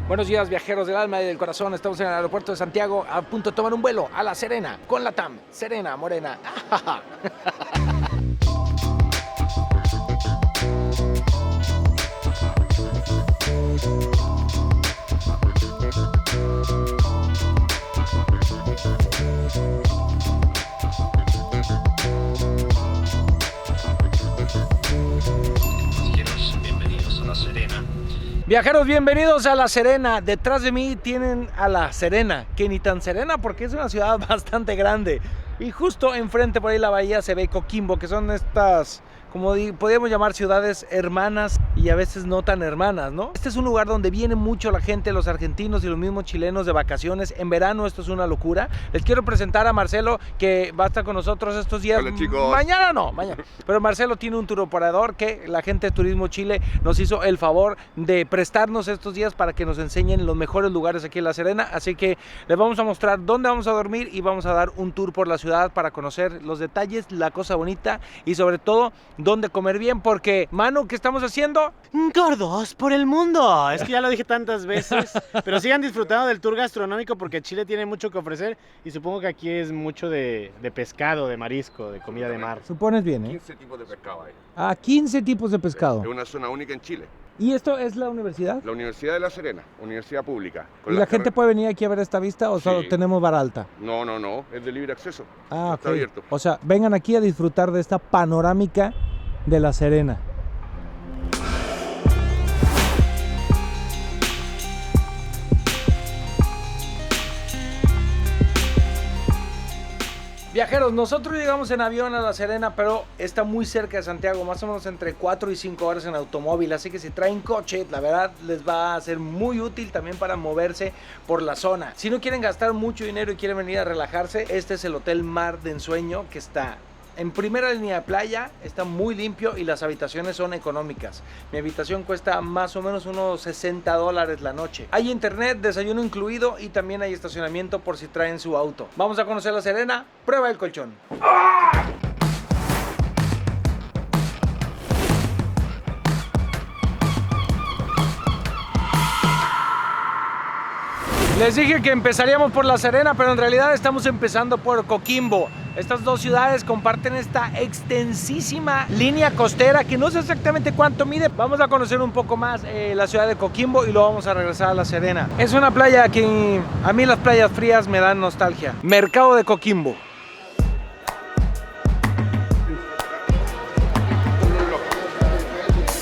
Buenos días, viajeros del alma y del corazón. Estamos en el aeropuerto de Santiago a punto de tomar un vuelo a La Serena con la TAM. Serena, Morena. Bienvenidos a La Serena. Viajeros, bienvenidos a La Serena. Detrás de mí tienen a La Serena, que ni tan serena porque es una ciudad bastante grande. Y justo enfrente por ahí la bahía se ve Coquimbo, que son estas, como podríamos llamar, ciudades hermanas y a veces no tan hermanas, ¿no? Este es un lugar donde viene mucho la gente, los argentinos y los mismos chilenos de vacaciones. En verano esto es una locura. Les quiero presentar a Marcelo, que va a estar con nosotros estos días. Hola, chicos. Mañana no, mañana. Pero Marcelo tiene un turoperador que la gente de Turismo Chile nos hizo el favor de prestarnos estos días para que nos enseñen los mejores lugares aquí en La Serena. Así que les vamos a mostrar dónde vamos a dormir y vamos a dar un tour por la ciudad para conocer los detalles, la cosa bonita y sobre todo dónde comer bien, porque, Manu, ¿qué estamos haciendo? Gordos por el mundo. Es que ya lo dije tantas veces, pero sigan disfrutando del tour gastronómico porque Chile tiene mucho que ofrecer y supongo que aquí es mucho de pescado, de marisco, de comida de mar. Supones bien, ¿eh? 15 tipos de pescado hay. Ah, 15 tipos de pescado. Es una zona única en Chile. ¿Y esto es la universidad? La Universidad de La Serena, universidad pública. ¿Y la gente puede venir aquí a ver esta vista o solo Sí. tenemos vara alta? No, es de libre acceso. Ah, Está ok. abierto. O sea, vengan aquí a disfrutar de esta panorámica de La Serena. Viajeros, nosotros llegamos en avión a La Serena, pero está muy cerca de Santiago, más o menos entre 4 y 5 horas en automóvil, así que si traen coche, la verdad les va a ser muy útil también para moverse por la zona. Si no quieren gastar mucho dinero y quieren venir a relajarse, este es el Hotel Mar de Ensueño, que está en primera línea de playa, está muy limpio y las habitaciones son económicas. Mi habitación cuesta más o menos unos $60 la noche. Hay internet, desayuno incluido y también hay estacionamiento por si traen su auto. Vamos a conocer La Serena, prueba el colchón. Les dije que empezaríamos por La Serena, pero en realidad estamos empezando por Coquimbo. Estas dos ciudades comparten esta extensísima línea costera que no sé exactamente cuánto mide. Vamos a conocer un poco más la ciudad de Coquimbo y luego vamos a regresar a La Serena. Es una playa que a mí las playas frías me dan nostalgia. Mercado de Coquimbo.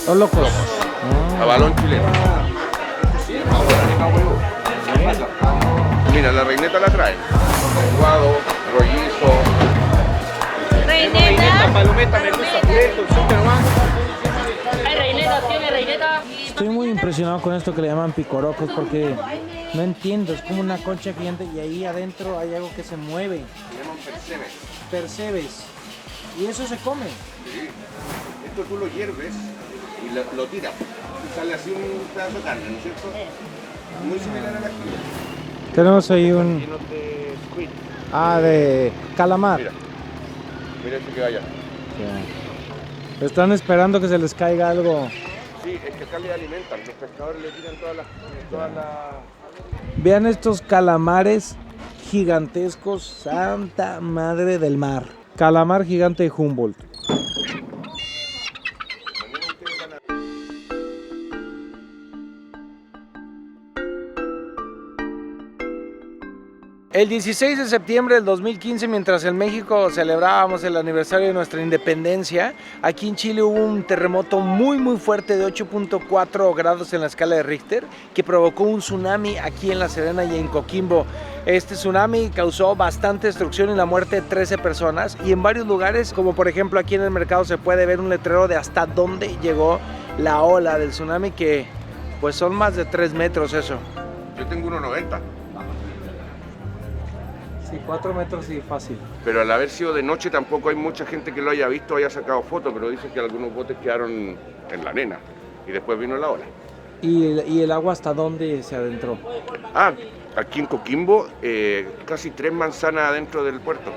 Los locos. A balón chileno. Mira, la reineta la traen. Lenguado, rollizo. Reineta, palometa, me gusta hay reineta, tiene reineta. Estoy muy impresionado con esto que le llaman picorocos porque no entiendo, es como una concha gigante y ahí adentro hay algo que se mueve. Se llaman percebes. Percebes. Y eso se come. Sí. Esto tú lo hierves y lo tiras. Y sale así un pedazo de carne, ¿no es cierto? Muy similar a la ají. Tenemos ahí un... Llenos de squid. Ah, de calamar. Mira este que vaya. Sí. Están esperando que se les caiga algo. Sí, es que acá le alimentan. Los pescadores le tiran todas las... Vean estos calamares gigantescos, santa madre del mar. Calamar gigante de Humboldt. El 16 de septiembre del 2015, mientras en México celebrábamos el aniversario de nuestra independencia, aquí en Chile hubo un terremoto muy fuerte de 8.4 grados en la escala de Richter que provocó un tsunami aquí en La Serena y en Coquimbo. Este tsunami causó bastante destrucción y la muerte de 13 personas y en varios lugares, como por ejemplo aquí en el mercado, se puede ver un letrero de hasta dónde llegó la ola del tsunami, que pues son más de 3 metros eso. Yo tengo 1,90. Sí, 4 metros sí, fácil. Pero al haber sido de noche tampoco hay mucha gente que lo haya visto o haya sacado fotos, pero dicen que algunos botes quedaron en la arena y después vino la ola. ¿Y el agua hasta dónde se adentró? Ah, aquí en Coquimbo, casi 3 manzanas adentro del puerto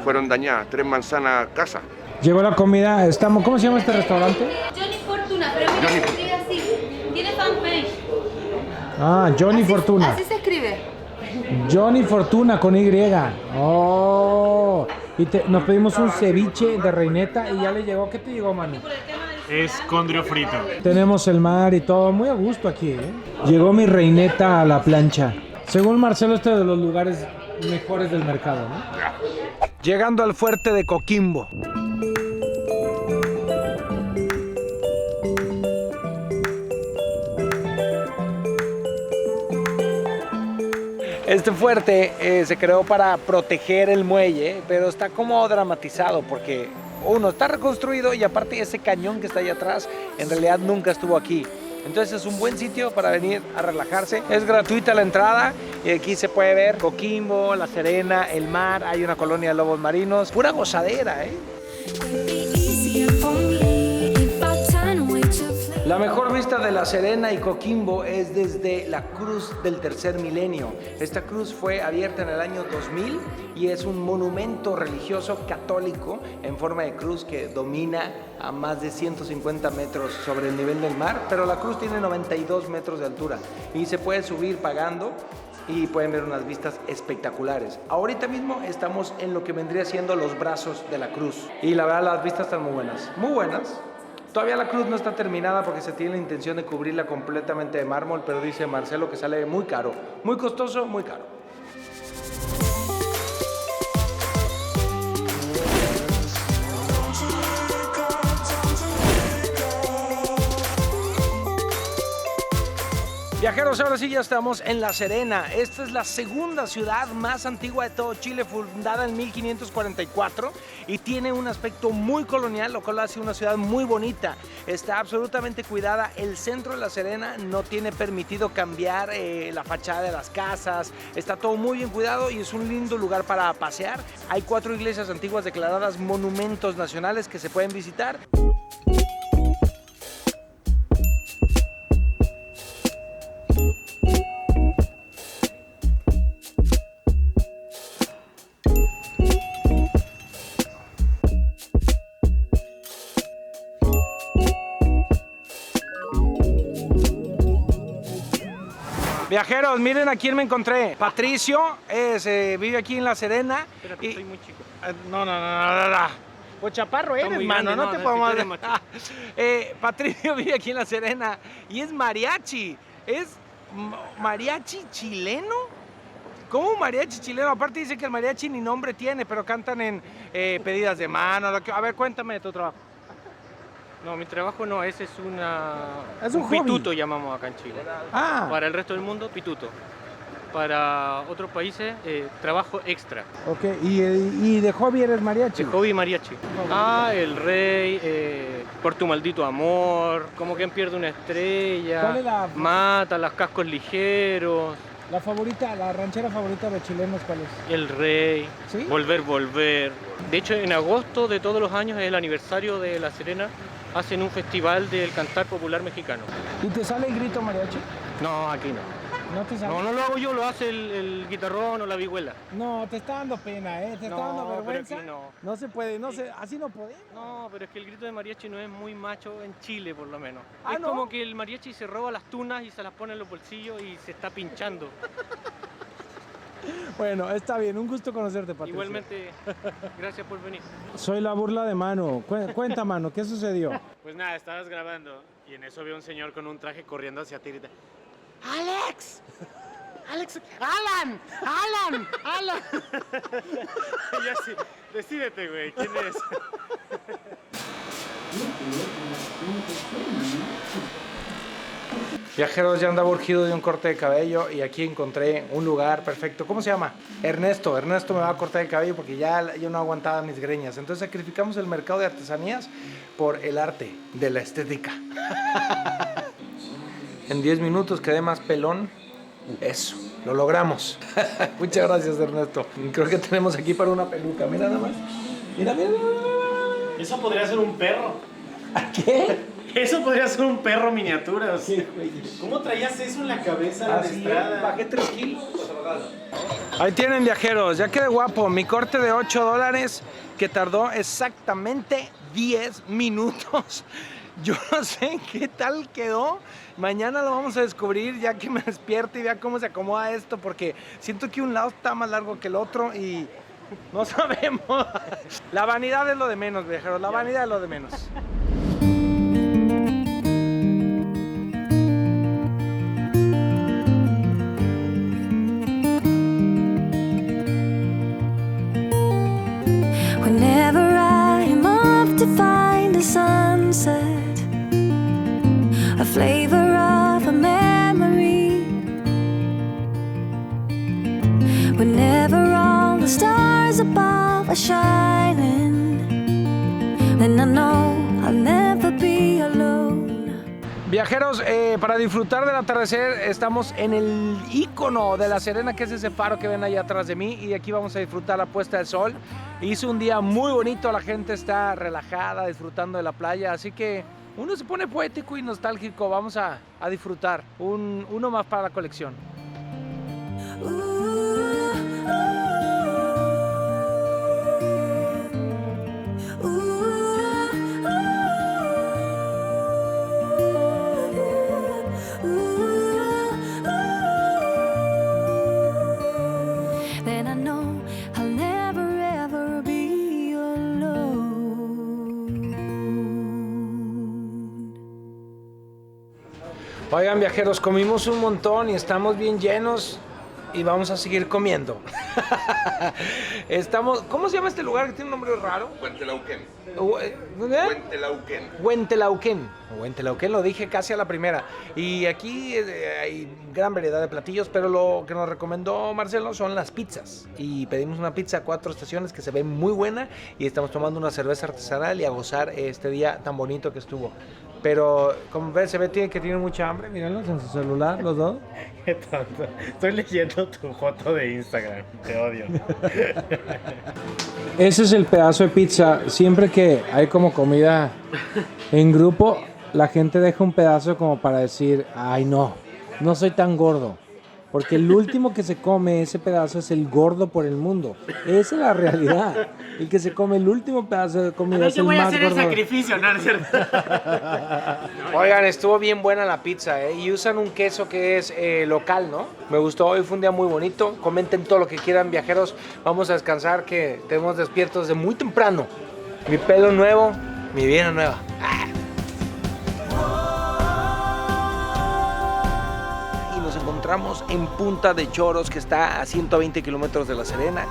fueron dañadas, 3 manzanas casa. Llegó la comida, ¿cómo se llama este restaurante? Johnny Fortuna, pero mira, Johnny se escribe así. Ah, Johnny Fortuna. Así se escribe. Johnny Fortuna con Y. Oh. Y nos pedimos un ceviche de reineta y ya le llegó. ¿Qué te llegó, Manu? Es condrio frito. Tenemos el mar y todo. Muy a gusto aquí, ¿eh? Llegó mi reineta a la plancha. Según Marcelo, este es de los lugares mejores del mercado, ¿no? Llegando al fuerte de Coquimbo. Este fuerte se creó para proteger el muelle, pero está como dramatizado porque uno está reconstruido y aparte ese cañón que está ahí atrás en realidad nunca estuvo aquí. Entonces es un buen sitio para venir a relajarse. Es gratuita la entrada y aquí se puede ver Coquimbo, La Serena, el mar, hay una colonia de lobos marinos. Pura gozadera, ¿eh? La mejor vista de La Serena y Coquimbo es desde la Cruz del Tercer Milenio. Esta cruz fue abierta en el año 2000 y es un monumento religioso católico en forma de cruz que domina a más de 150 metros sobre el nivel del mar, pero la cruz tiene 92 metros de altura y se puede subir pagando y pueden ver unas vistas espectaculares. Ahorita mismo estamos en lo que vendría siendo los brazos de la cruz y la verdad las vistas están muy buenas, muy buenas. Todavía la cruz no está terminada porque se tiene la intención de cubrirla completamente de mármol, pero dice Marcelo que sale muy caro, muy costoso, muy caro. Viajeros, ahora sí ya estamos en La Serena. Esta es la segunda ciudad más antigua de todo Chile, fundada en 1544 y tiene un aspecto muy colonial, lo cual hace una ciudad muy bonita. Está absolutamente cuidada. El centro de La Serena no tiene permitido cambiar la fachada de las casas. Está todo muy bien cuidado y es un lindo lugar para pasear. Hay 4 iglesias antiguas declaradas monumentos nacionales que se pueden visitar. Viajeros, miren a quién me encontré. Patricio vive aquí en La Serena. Espérate, y... estoy muy chico. No. Pues chaparro eres, muy mano, grande, no te no, podemos... tú eres más chico. Patricio vive aquí en La Serena y es mariachi. Es mariachi chileno. ¿Cómo un mariachi chileno? Aparte dice que el mariachi ni nombre tiene, pero cantan en pedidas de mano. A ver, cuéntame de tu trabajo. No, mi trabajo no, ese es Es un hobby. pituto, llamamos acá en Chile. Ah, Para el resto del mundo, pituto. Para otros países, trabajo extra. ok. ¿Y de hobby eres mariachi? De hobby mariachi. El rey, por tu maldito amor, como quien pierde una estrella, ¿Cuál es la- mata, los cascos ligeros, La favorita, la ranchera favorita de los chilenos, ¿cuál es? el rey, ¿Sí? volver, volver. De hecho, en agosto de todos los años, es el aniversario de La Serena, hacen un festival del cantar popular mexicano. ¿Y te sale el grito mariachi? No, aquí no. ¿No te sale? No, no lo hago yo, lo hace el guitarrón o la vihuela. No, te está dando pena, ¿eh? Te está No, dando pero vergüenza. aquí no. No se puede, así no podemos. No, pero es que el grito de mariachi no es muy macho en Chile, por lo menos. Ah, es ¿no? como que el mariachi se roba las tunas y se las pone en los bolsillos y se está pinchando. Bueno, está bien, un gusto conocerte, Patricio. Igualmente, gracias por venir. Soy la burla de Manu. Cuenta, Manu, ¿qué sucedió? Pues nada, estabas grabando y en eso veo un señor con un traje corriendo hacia ti y grita, ¡Alex! ¡Alex! ¡Alan! ¡Alan! ¡Alan! Y yo así, decídete, güey, ¿quién es? Viajeros, ya andaba urgido de un corte de cabello y aquí encontré un lugar perfecto. ¿Cómo se llama? Ernesto me va a cortar el cabello porque ya yo no aguantaba mis greñas. Entonces sacrificamos el mercado de artesanías por el arte de la estética. En 10 minutos quedé más pelón. Eso, lo logramos. Muchas gracias, Ernesto. Creo que tenemos aquí para una peluca. Mira nada más. Mira. Eso podría ser un perro. ¿Qué? Eso podría ser un perro miniatura. Sí, güey. ¿Cómo traías eso en la cabeza Así es, bajé 3 kilos. Ahí tienen, viajeros, ya quedé guapo. Mi corte de $8 que tardó exactamente 10 minutos. Yo no sé qué tal quedó. Mañana lo vamos a descubrir ya que me despierte y vea cómo se acomoda esto, porque siento que un lado está más largo que el otro y no sabemos. La vanidad es lo de menos, viajeros. La vanidad es lo de menos. Whenever I'm off to find a sunset, a flavor of a memory. Whenever all the stars above are shining, then I know I'll never be alone. Viajeros, para disfrutar del atardecer estamos en el ícono de La Serena, que es ese faro que ven allá atrás de mí, y aquí vamos a disfrutar la puesta del sol. Hizo un día muy bonito, la gente está relajada, disfrutando de la playa, así que uno se pone poético y nostálgico. Vamos a disfrutar uno más para la colección. Then I know I'll never ever be alone. Oigan, viajeros, comimos un montón y estamos bien llenos y vamos a seguir comiendo. ¿Cómo se llama este lugar que tiene un nombre raro? Huentelauquén. Huentelauquén. Huentelauquén, lo dije casi a la primera. Y aquí hay gran variedad de platillos, pero lo que nos recomendó Marcelo son las pizzas. Y pedimos una pizza a 4 estaciones que se ve muy buena y estamos tomando una cerveza artesanal y a gozar este día tan bonito que estuvo. Pero como ves, se ve que tiene mucha hambre. Mírenlos en su celular, los dos. Qué tonto. Estoy leyendo tu foto de Instagram. Te odio. Ese es el pedazo de pizza. Siempre que hay como comida en grupo, la gente deja un pedazo como para decir, ay no soy tan gordo. Porque el último que se come ese pedazo es el gordo por el mundo. Esa es la realidad. El que se come el último pedazo de comida es el más gordo. Yo voy a hacer el sacrificio, ¿no? ¿Es cierto? Oigan, estuvo bien buena la pizza, ¿eh? Y usan un queso que es local, ¿no? Me gustó, hoy fue un día muy bonito. Comenten todo lo que quieran, viajeros. Vamos a descansar, que tenemos despiertos de muy temprano. Mi pelo nuevo, mi vida nueva. Y nos encontramos en Punta de Choros, que está a 120 kilómetros de La Serena.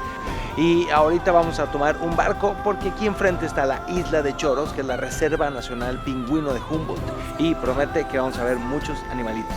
Y ahorita vamos a tomar un barco porque aquí enfrente está la isla de Choros, que es la Reserva Nacional Pingüino de Humboldt. Y promete que vamos a ver muchos animalitos.